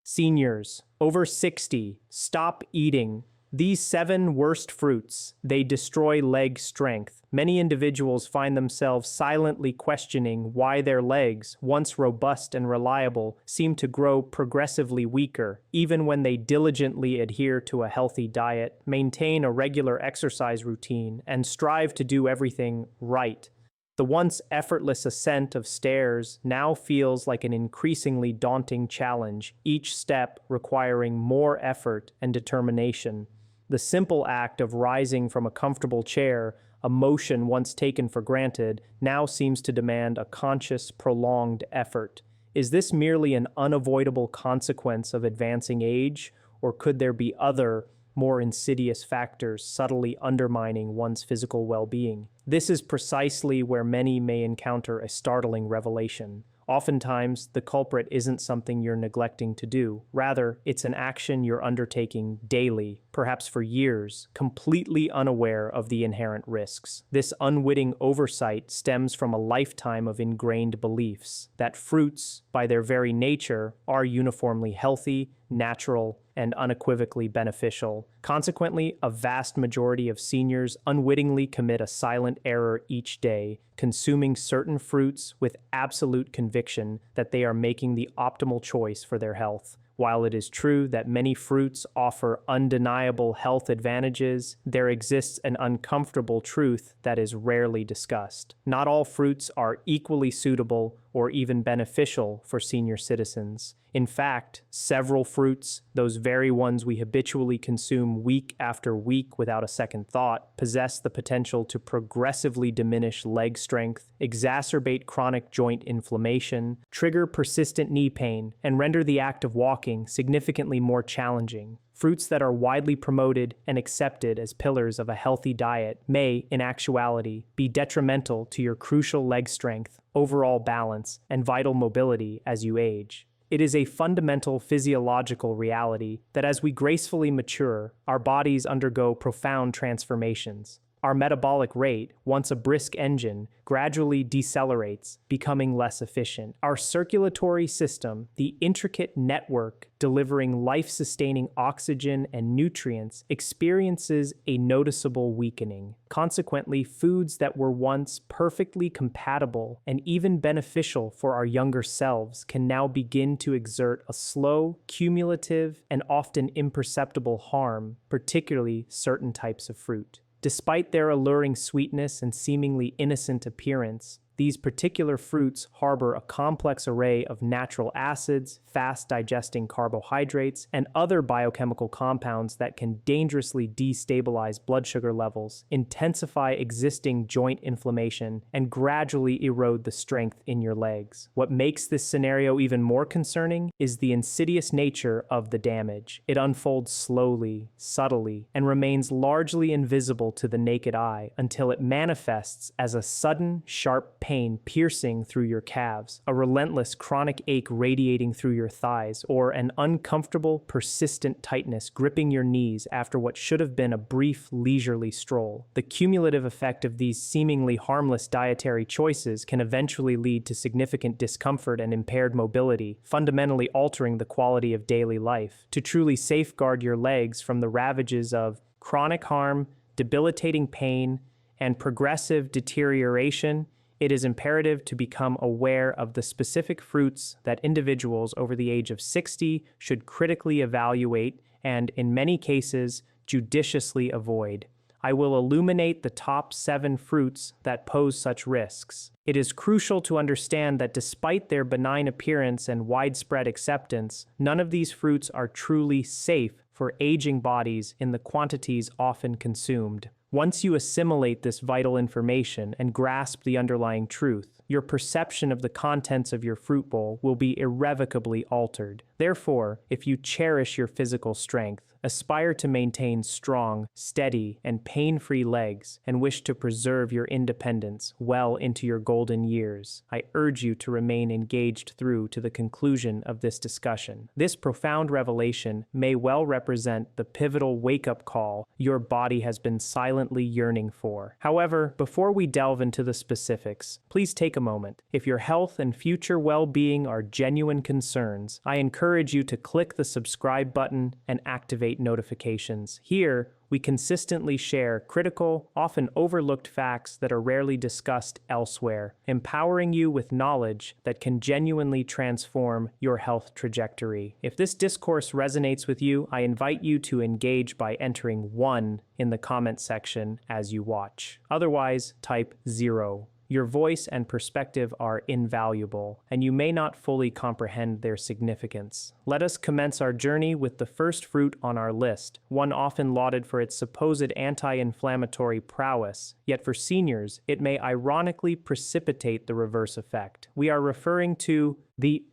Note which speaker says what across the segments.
Speaker 1: Seniors, over 60, stop eating these 7 worst fruits. They destroy leg strength. Many individuals find themselves silently questioning why their legs, once robust and reliable, seem to grow progressively weaker, even when they diligently adhere to a healthy diet, maintain a regular exercise routine, and strive to do everything right. The once effortless ascent of stairs now feels like an increasingly daunting challenge, each step requiring more effort and determination. The simple act of rising from a comfortable chair, a motion once taken for granted, now seems to demand a conscious, prolonged effort. Is this merely an unavoidable consequence of advancing age, or could there be other, more insidious factors subtly undermining one's physical well-being? This is precisely where many may encounter a startling revelation. Oftentimes, the culprit isn't something you're neglecting to do. Rather, it's an action you're undertaking daily, perhaps for years, completely unaware of the inherent risks. This unwitting oversight stems from a lifetime of ingrained beliefs that fruits, by their very nature, are uniformly healthy, natural, and unequivocally beneficial. Consequently, a vast majority of seniors unwittingly commit a silent error each day, consuming certain fruits with absolute conviction that they are making the optimal choice for their health. While it is true that many fruits offer undeniable health advantages, there exists an uncomfortable truth that is rarely discussed. Not all fruits are equally suitable or even beneficial for senior citizens. In fact, several fruits, those very ones we habitually consume week after week without a second thought, possess the potential to progressively diminish leg strength, exacerbate chronic joint inflammation, trigger persistent knee pain, and render the act of walking significantly more challenging. Fruits that are widely promoted and accepted as pillars of a healthy diet may, in actuality, be detrimental to your crucial leg strength, overall balance, and vital mobility as you age. It is a fundamental physiological reality that as we gracefully mature, our bodies undergo profound transformations. Our metabolic rate, once a brisk engine, gradually decelerates, becoming less efficient. Our circulatory system, the intricate network delivering life-sustaining oxygen and nutrients, experiences a noticeable weakening. Consequently, foods that were once perfectly compatible and even beneficial for our younger selves can now begin to exert a slow, cumulative, and often imperceptible harm, particularly certain types of fruit. Despite their alluring sweetness and seemingly innocent appearance, these particular fruits harbor a complex array of natural acids, fast-digesting carbohydrates, and other biochemical compounds that can dangerously destabilize blood sugar levels, intensify existing joint inflammation, and gradually erode the strength in your legs. What makes this scenario even more concerning is the insidious nature of the damage. It unfolds slowly, subtly, and remains largely invisible to the naked eye until it manifests as a sudden, sharp pain piercing through your calves, a relentless chronic ache radiating through your thighs, or an uncomfortable, persistent tightness gripping your knees after what should have been a brief, leisurely stroll. The cumulative effect of these seemingly harmless dietary choices can eventually lead to significant discomfort and impaired mobility, fundamentally altering the quality of daily life. To truly safeguard your legs from the ravages of chronic harm, debilitating pain, and progressive deterioration, it is imperative to become aware of the specific fruits that individuals over the age of 60 should critically evaluate and, in many cases, judiciously avoid. I will illuminate the top 7 fruits that pose such risks. It is crucial to understand that despite their benign appearance and widespread acceptance, none of these fruits are truly safe for aging bodies in the quantities often consumed. Once you assimilate this vital information and grasp the underlying truth, your perception of the contents of your fruit bowl will be irrevocably altered. Therefore, if you cherish your physical strength, aspire to maintain strong, steady, and pain-free legs, and wish to preserve your independence well into your golden years, I urge you to remain engaged through to the conclusion of this discussion. This profound revelation may well represent the pivotal wake-up call your body has been silently yearning for. However, before we delve into the specifics, please take take a moment. If your health and future well-being are genuine concerns, I encourage you to click the subscribe button and activate notifications. Here, we consistently share critical, often overlooked facts that are rarely discussed elsewhere, empowering you with knowledge that can genuinely transform your health trajectory. If this discourse resonates with you, I invite you to engage by entering 1 in the comment section as you watch. Otherwise, type 0. Your voice and perspective are invaluable, and you may not fully comprehend their significance. Let us commence our journey with the first fruit on our list, one often lauded for its supposed anti-inflammatory prowess, yet for seniors, it may ironically precipitate the reverse effect. We are referring to the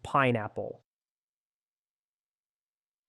Speaker 1: pineapple.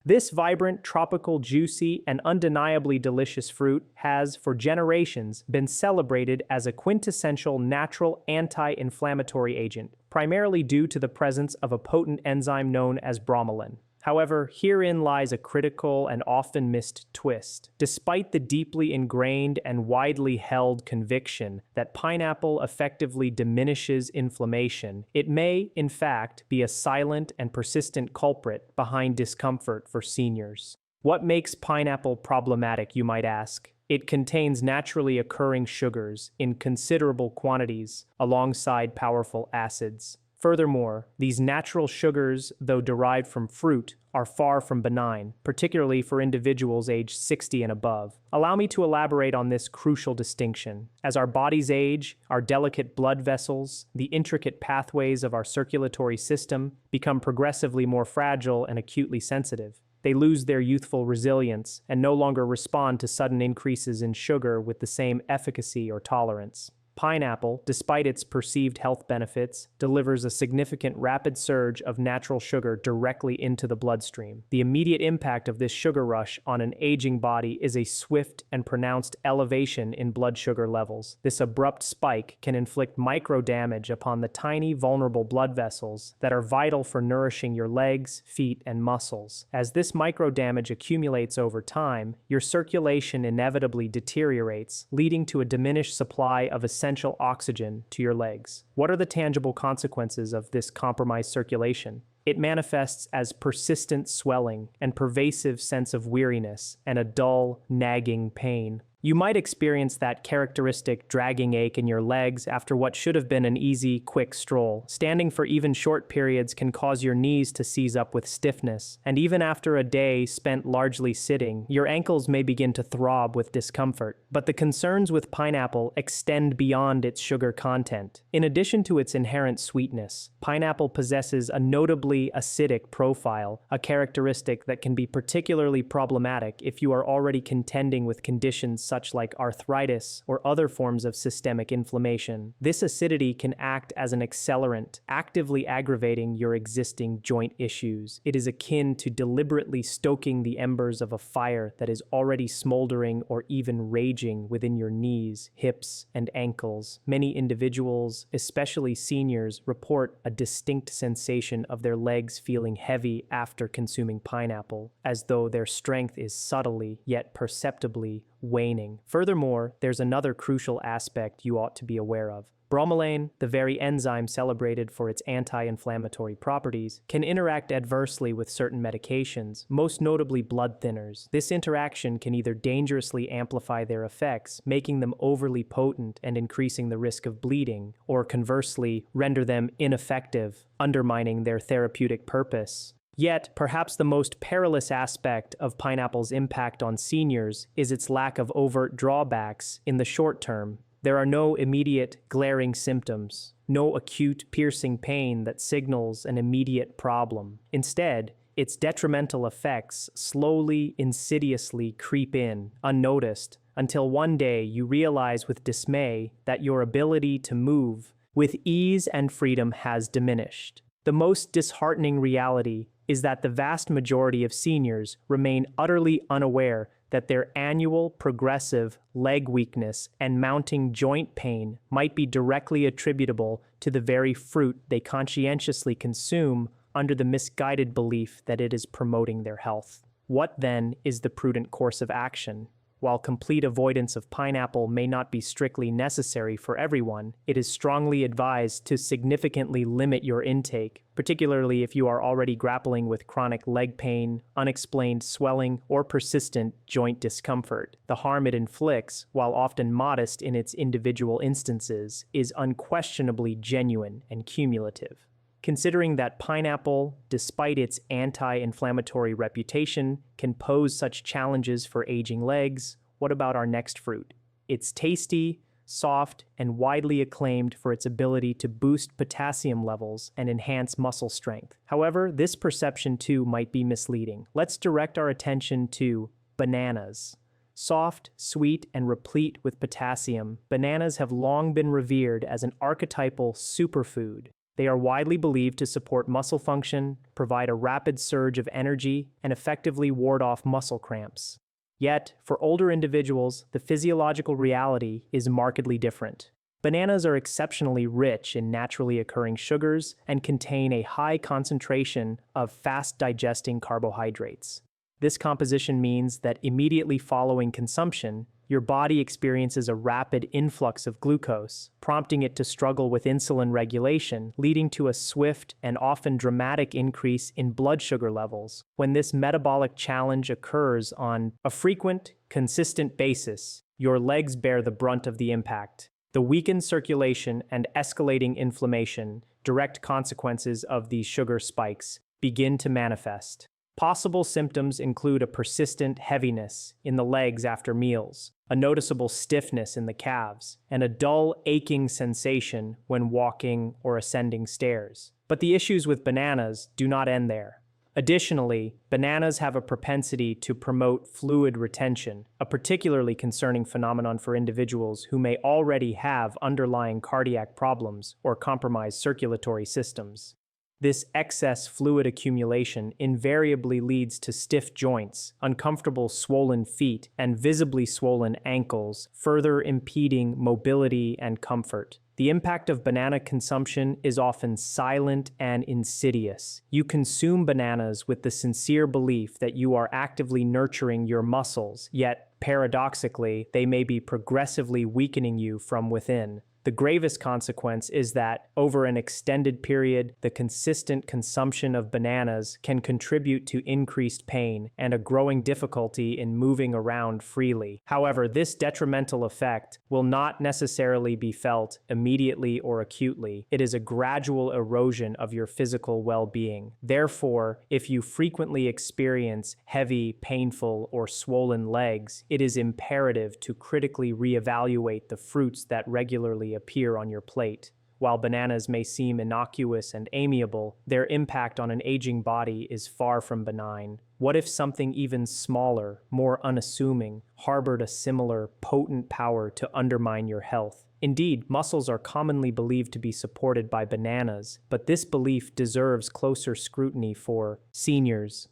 Speaker 1: This vibrant, tropical, juicy, and undeniably delicious fruit has, for generations, been celebrated as a quintessential natural anti-inflammatory agent, primarily due to the presence of a potent enzyme known as bromelain. However, herein lies a critical and often missed twist. Despite the deeply ingrained and widely held conviction that pineapple effectively diminishes inflammation, it may, in fact, be a silent and persistent culprit behind discomfort for seniors. What makes pineapple problematic, you might ask? It contains naturally occurring sugars in considerable quantities, alongside powerful acids. Furthermore, these natural sugars, though derived from fruit, are far from benign, particularly for individuals aged 60 and above. Allow me to elaborate on this crucial distinction. As our bodies age, our delicate blood vessels, the intricate pathways of our circulatory system, become progressively more fragile and acutely sensitive. They lose their youthful resilience and no longer respond to sudden increases in sugar with the same efficacy or tolerance. Pineapple, despite its perceived health benefits, delivers a significant rapid surge of natural sugar directly into the bloodstream. The immediate impact of this sugar rush on an aging body is a swift and pronounced elevation in blood sugar levels. This abrupt spike can inflict micro damage upon the tiny, vulnerable blood vessels that are vital for nourishing your legs, feet, and muscles. As this micro damage accumulates over time, your circulation inevitably deteriorates, leading to a diminished supply of essential oxygen to your legs. What are the tangible consequences of this compromised circulation? It manifests as persistent swelling and pervasive sense of weariness and a dull, nagging pain. You might experience that characteristic dragging ache in your legs after what should have been an easy, quick stroll. Standing for even short periods can cause your knees to seize up with stiffness, and even after a day spent largely sitting, your ankles may begin to throb with discomfort. But the concerns with pineapple extend beyond its sugar content. In addition to its inherent sweetness, pineapple possesses a notably acidic profile, a characteristic that can be particularly problematic if you are already contending with conditions such like arthritis or other forms of systemic inflammation. This acidity can act as an accelerant, actively aggravating your existing joint issues. It is akin to deliberately stoking the embers of a fire that is already smoldering or even raging within your knees, hips, and ankles. Many individuals, especially seniors, report a distinct sensation of their legs feeling heavy after consuming pineapple, as though their strength is subtly yet perceptibly waning. Furthermore, there's another crucial aspect you ought to be aware of. Bromelain, the very enzyme celebrated for its anti-inflammatory properties, can interact adversely with certain medications, most notably blood thinners. This interaction can either dangerously amplify their effects, making them overly potent and increasing the risk of bleeding, or conversely, render them ineffective, undermining their therapeutic purpose. Yet, perhaps the most perilous aspect of pineapple's impact on seniors is its lack of overt drawbacks in the short term. There are no immediate, glaring symptoms, no acute, piercing pain that signals an immediate problem. Instead, its detrimental effects slowly, insidiously creep in, unnoticed, until one day you realize with dismay that your ability to move with ease and freedom has diminished. The most disheartening reality is that the vast majority of seniors remain utterly unaware that their annual progressive leg weakness and mounting joint pain might be directly attributable to the very fruit they conscientiously consume under the misguided belief that it is promoting their health. What then is the prudent course of action? While complete avoidance of pineapple may not be strictly necessary for everyone, it is strongly advised to significantly limit your intake, particularly if you are already grappling with chronic leg pain, unexplained swelling, or persistent joint discomfort. The harm it inflicts, while often modest in its individual instances, is unquestionably genuine and cumulative. Considering that pineapple, despite its anti-inflammatory reputation, can pose such challenges for aging legs, what about our next fruit? It's tasty, soft, and widely acclaimed for its ability to boost potassium levels and enhance muscle strength. However, this perception too might be misleading. Let's direct our attention to bananas. Soft, sweet, and replete with potassium, bananas have long been revered as an archetypal superfood. They are widely believed to support muscle function, provide a rapid surge of energy, and effectively ward off muscle cramps. Yet, for older individuals, the physiological reality is markedly different. Bananas are exceptionally rich in naturally occurring sugars and contain a high concentration of fast-digesting carbohydrates. This composition means that immediately following consumption, your body experiences a rapid influx of glucose, prompting it to struggle with insulin regulation, leading to a swift and often dramatic increase in blood sugar levels. When this metabolic challenge occurs on a frequent, consistent basis, your legs bear the brunt of the impact. The weakened circulation and escalating inflammation, direct consequences of these sugar spikes, begin to manifest. Possible symptoms include a persistent heaviness in the legs after meals, a noticeable stiffness in the calves, and a dull, aching sensation when walking or ascending stairs. But the issues with bananas do not end there. Additionally, bananas have a propensity to promote fluid retention, a particularly concerning phenomenon for individuals who may already have underlying cardiac problems or compromised circulatory systems. This excess fluid accumulation invariably leads to stiff joints, uncomfortable swollen feet, and visibly swollen ankles, further impeding mobility and comfort. The impact of banana consumption is often silent and insidious. You consume bananas with the sincere belief that you are actively nurturing your muscles, yet, paradoxically, they may be progressively weakening you from within. The gravest consequence is that, over an extended period, the consistent consumption of bananas can contribute to increased pain and a growing difficulty in moving around freely. However, this detrimental effect will not necessarily be felt immediately or acutely. It is a gradual erosion of your physical well-being. Therefore, if you frequently experience heavy, painful, or swollen legs, it is imperative to critically reevaluate the fruits that regularly appear on your plate. While bananas may seem innocuous and amiable, their impact on an aging body is far from benign. What if something even smaller, more unassuming, harbored a similar, potent power to undermine your health? Indeed, mussels are commonly believed to be supported by bananas, but this belief deserves closer scrutiny for seniors.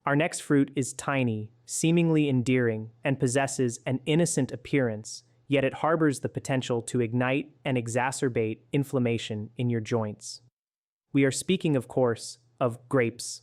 Speaker 1: Our next fruit is tiny, seemingly endearing, and possesses an innocent appearance, yet it harbors the potential to ignite and exacerbate inflammation in your joints. We are speaking, of course, of grapes.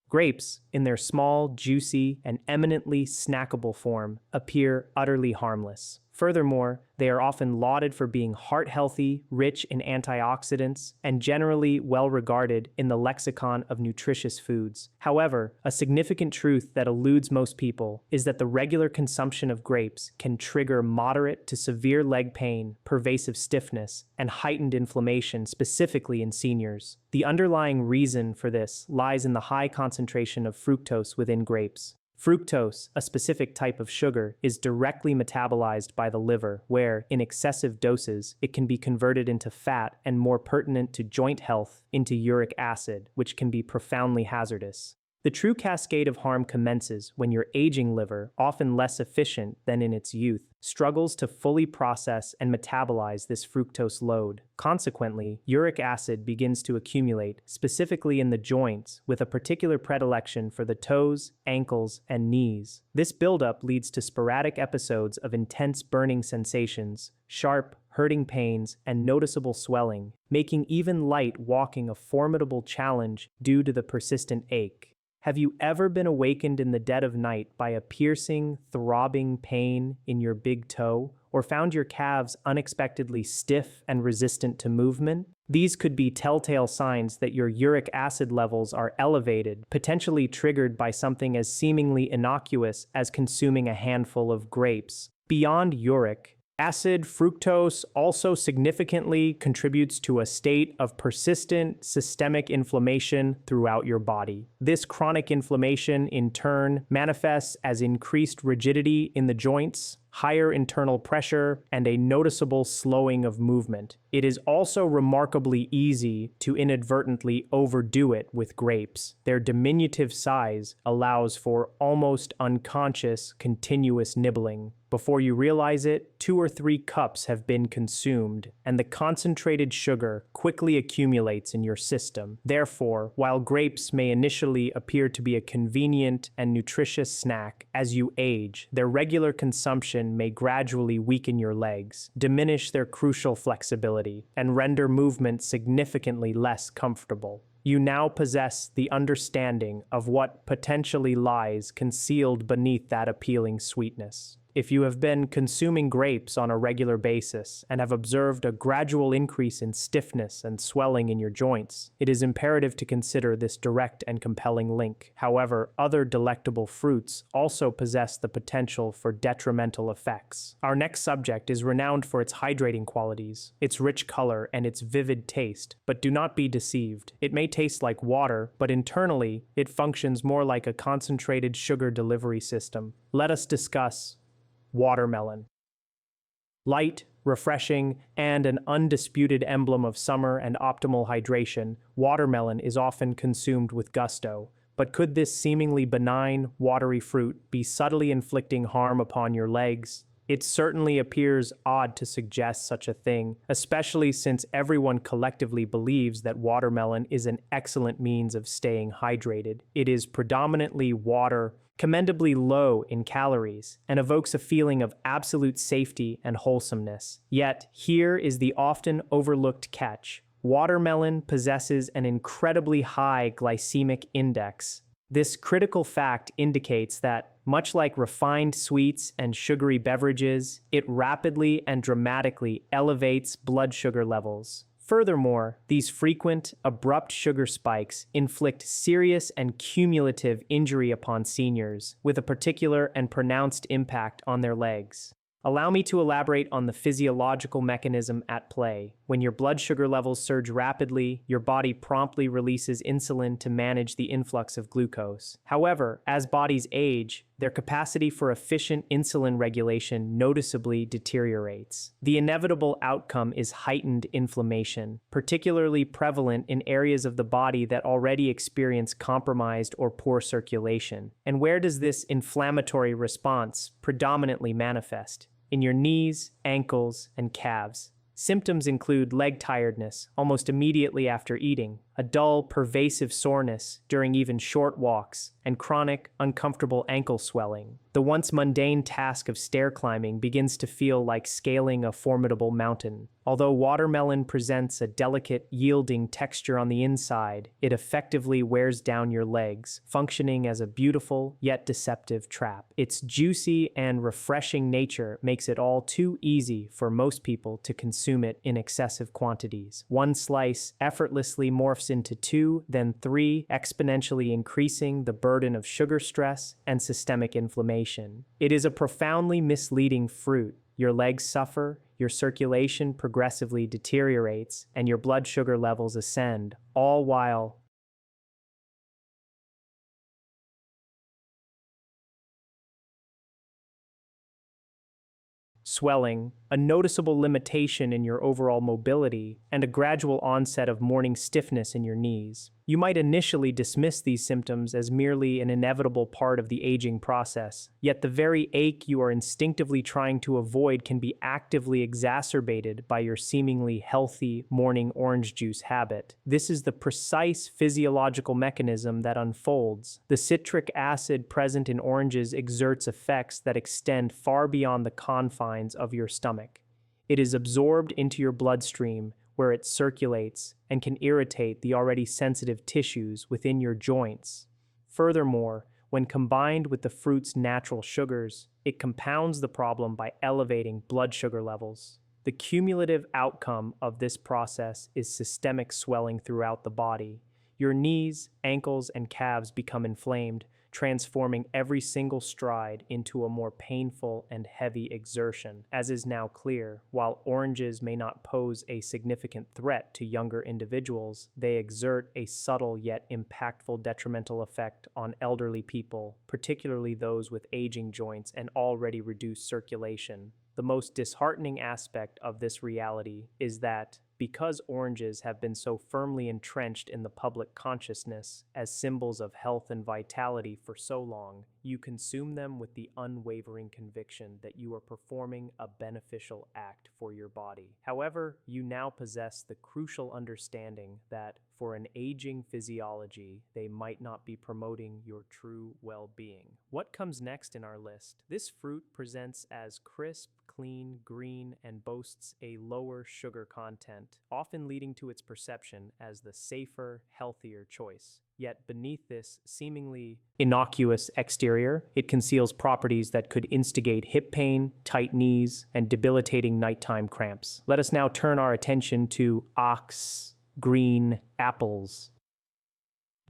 Speaker 1: Grapes, in their small, juicy, and eminently snackable form, appear utterly harmless. Furthermore, they are often lauded for being heart-healthy, rich in antioxidants, and generally well-regarded in the lexicon of nutritious foods. However, a significant truth that eludes most people is that the regular consumption of grapes can trigger moderate to severe leg pain, pervasive stiffness, and heightened inflammation, specifically in seniors. The underlying reason for this lies in the high concentration of fructose within grapes. Fructose, a specific type of sugar, is directly metabolized by the liver, where, in excessive doses, it can be converted into fat and, more pertinent to joint health, into uric acid, which can be profoundly hazardous. The true cascade of harm commences when your aging liver, often less efficient than in its youth, struggles to fully process and metabolize this fructose load. Consequently, uric acid begins to accumulate, specifically in the joints, with a particular predilection for the toes, ankles, and knees. This buildup leads to sporadic episodes of intense burning sensations, sharp, hurting pains, and noticeable swelling, making even light walking a formidable challenge due to the persistent ache. Have you ever been awakened in the dead of night by a piercing, throbbing pain in your big toe, or found your calves unexpectedly stiff and resistant to movement? These could be telltale signs that your uric acid levels are elevated, potentially triggered by something as seemingly innocuous as consuming a handful of grapes. Beyond uric acid, fructose also significantly contributes to a state of persistent systemic inflammation throughout your body. This chronic inflammation, in turn, manifests as increased rigidity in the joints, higher internal pressure, and a noticeable slowing of movement. It is also remarkably easy to inadvertently overdo it with grapes. Their diminutive size allows for almost unconscious, continuous nibbling. Before you realize it, 2 or 3 cups have been consumed, and the concentrated sugar quickly accumulates in your system. Therefore, while grapes may initially appear to be a convenient and nutritious snack, as you age, their regular consumption may gradually weaken your legs, diminish their crucial flexibility, and render movement significantly less comfortable. You now possess the understanding of what potentially lies concealed beneath that appealing sweetness. If you have been consuming grapes on a regular basis and have observed a gradual increase in stiffness and swelling in your joints, it is imperative to consider this direct and compelling link. However, other delectable fruits also possess the potential for detrimental effects. Our next subject is renowned for its hydrating qualities, its rich color, and its vivid taste. But do not be deceived. It may taste like water, but internally, it functions more like a concentrated sugar delivery system. Let us discuss watermelon. Light, refreshing, and an undisputed emblem of summer and optimal hydration, watermelon is often consumed with gusto. But could this seemingly benign, watery fruit be subtly inflicting harm upon your legs? It certainly appears odd to suggest such a thing, especially since everyone collectively believes that watermelon is an excellent means of staying hydrated. It is predominantly water, commendably low in calories, and evokes a feeling of absolute safety and wholesomeness. Yet, here is the often overlooked catch. Watermelon possesses an incredibly high glycemic index. This critical fact indicates that, much like refined sweets and sugary beverages, it rapidly and dramatically elevates blood sugar levels. Furthermore, these frequent, abrupt sugar spikes inflict serious and cumulative injury upon seniors, with a particular and pronounced impact on their legs. Allow me to elaborate on the physiological mechanism at play. When your blood sugar levels surge rapidly, your body promptly releases insulin to manage the influx of glucose. However, as bodies age, their capacity for efficient insulin regulation noticeably deteriorates. The inevitable outcome is heightened inflammation, particularly prevalent in areas of the body that already experience compromised or poor circulation. And where does this inflammatory response predominantly manifest? In your knees, ankles, and calves. Symptoms include leg tiredness almost immediately after eating, a dull, pervasive soreness during even short walks, and chronic, uncomfortable ankle swelling. The once mundane task of stair climbing begins to feel like scaling a formidable mountain. Although watermelon presents a delicate, yielding texture on the inside, it effectively wears down your legs, functioning as a beautiful yet deceptive trap. Its juicy and refreshing nature makes it all too easy for most people to consume it in excessive quantities. One slice effortlessly morphs into 2, then 3, exponentially increasing the burden of sugar stress and systemic inflammation. It is a profoundly misleading fruit. Your legs suffer, your circulation progressively deteriorates, and your blood sugar levels ascend, all while swelling, a noticeable limitation in your overall mobility, and a gradual onset of morning stiffness in your knees. You might initially dismiss these symptoms as merely an inevitable part of the aging process, yet the very ache you are instinctively trying to avoid can be actively exacerbated by your seemingly healthy morning orange juice habit. This is the precise physiological mechanism that unfolds. The citric acid present in oranges exerts effects that extend far beyond the confines of your stomach. It is absorbed into your bloodstream, where it circulates and can irritate the already sensitive tissues within your joints. Furthermore, when combined with the fruit's natural sugars, it compounds the problem by elevating blood sugar levels. The cumulative outcome of this process is systemic swelling throughout the body. Your knees, ankles, and calves become inflamed, transforming every single stride into a more painful and heavy exertion. As is now clear, while oranges may not pose a significant threat to younger individuals, they exert a subtle yet impactful detrimental effect on elderly people, particularly those with aging joints and already reduced circulation. The most disheartening aspect of this reality is that, because oranges have been so firmly entrenched in the public consciousness as symbols of health and vitality for so long, you consume them with the unwavering conviction that you are performing a beneficial act for your body. However, you now possess the crucial understanding that, for an aging physiology, they might not be promoting your true well-being. What comes next in our list? This fruit presents as crisp, clean, green, and boasts a lower sugar content, often leading to its perception as the safer, healthier choice. Yet beneath this seemingly innocuous exterior, it conceals properties that could instigate hip pain, tight knees, and debilitating nighttime cramps. Let us now turn our attention to green apples.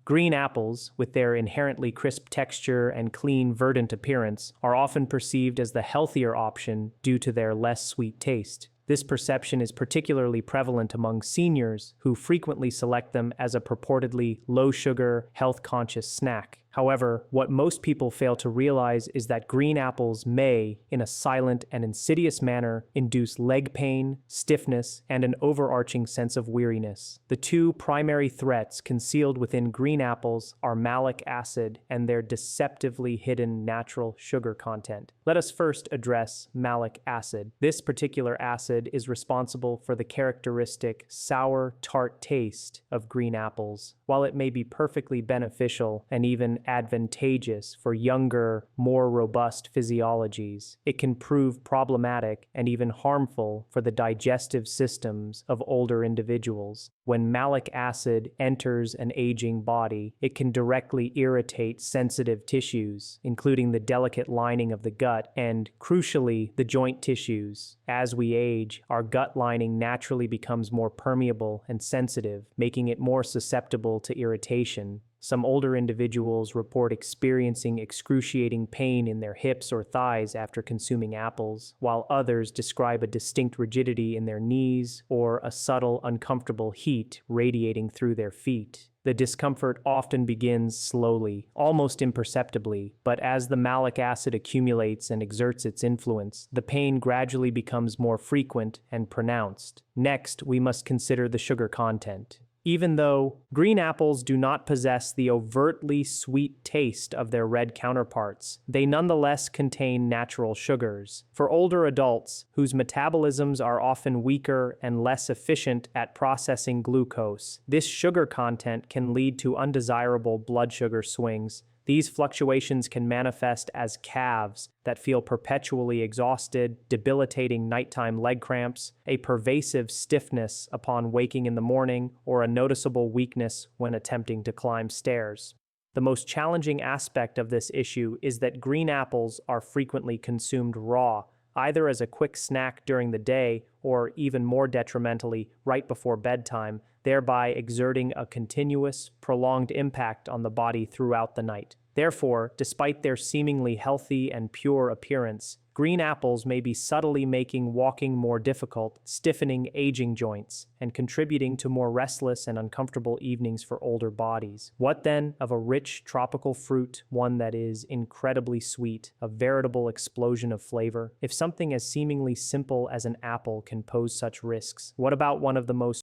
Speaker 1: Green apples, with their inherently crisp texture and clean, verdant appearance, are often perceived as the healthier option due to their less sweet taste. This perception is particularly prevalent among seniors, who frequently select them as a purportedly low-sugar, health-conscious snack. However, what most people fail to realize is that green apples may, in a silent and insidious manner, induce leg pain, stiffness, and an overarching sense of weariness. The two primary threats concealed within green apples are malic acid and their deceptively hidden natural sugar content. Let us first address malic acid. This particular acid is responsible for the characteristic sour, tart taste of green apples. While it may be perfectly beneficial and even advantageous for younger, more robust physiologies, it can prove problematic and even harmful for the digestive systems of older individuals. When malic acid enters an aging body, it can directly irritate sensitive tissues, including the delicate lining of the gut and, crucially, the joint tissues. As we age, our gut lining naturally becomes more permeable and sensitive, making it more susceptible to irritation. Some older individuals report experiencing excruciating pain in their hips or thighs after consuming apples, while others describe a distinct rigidity in their knees or a subtle, uncomfortable heat radiating through their feet. The discomfort often begins slowly, almost imperceptibly, but as the malic acid accumulates and exerts its influence, the pain gradually becomes more frequent and pronounced. Next, we must consider the sugar content. Even though green apples do not possess the overtly sweet taste of their red counterparts, they nonetheless contain natural sugars. For older adults, whose metabolisms are often weaker and less efficient at processing glucose, this sugar content can lead to undesirable blood sugar swings. These fluctuations can manifest as calves that feel perpetually exhausted, debilitating nighttime leg cramps, a pervasive stiffness upon waking in the morning, or a noticeable weakness when attempting to climb stairs. The most challenging aspect of this issue is that green apples are frequently consumed raw, either as a quick snack during the day or, even more detrimentally, right before bedtime, thereby exerting a continuous, prolonged impact on the body throughout the night. Therefore, despite their seemingly healthy and pure appearance, green apples may be subtly making walking more difficult, stiffening aging joints, and contributing to more restless and uncomfortable evenings for older bodies. What then of a rich tropical fruit, one that is incredibly sweet, a veritable explosion of flavor? If something as seemingly simple as an apple can pose such risks, what about one of the most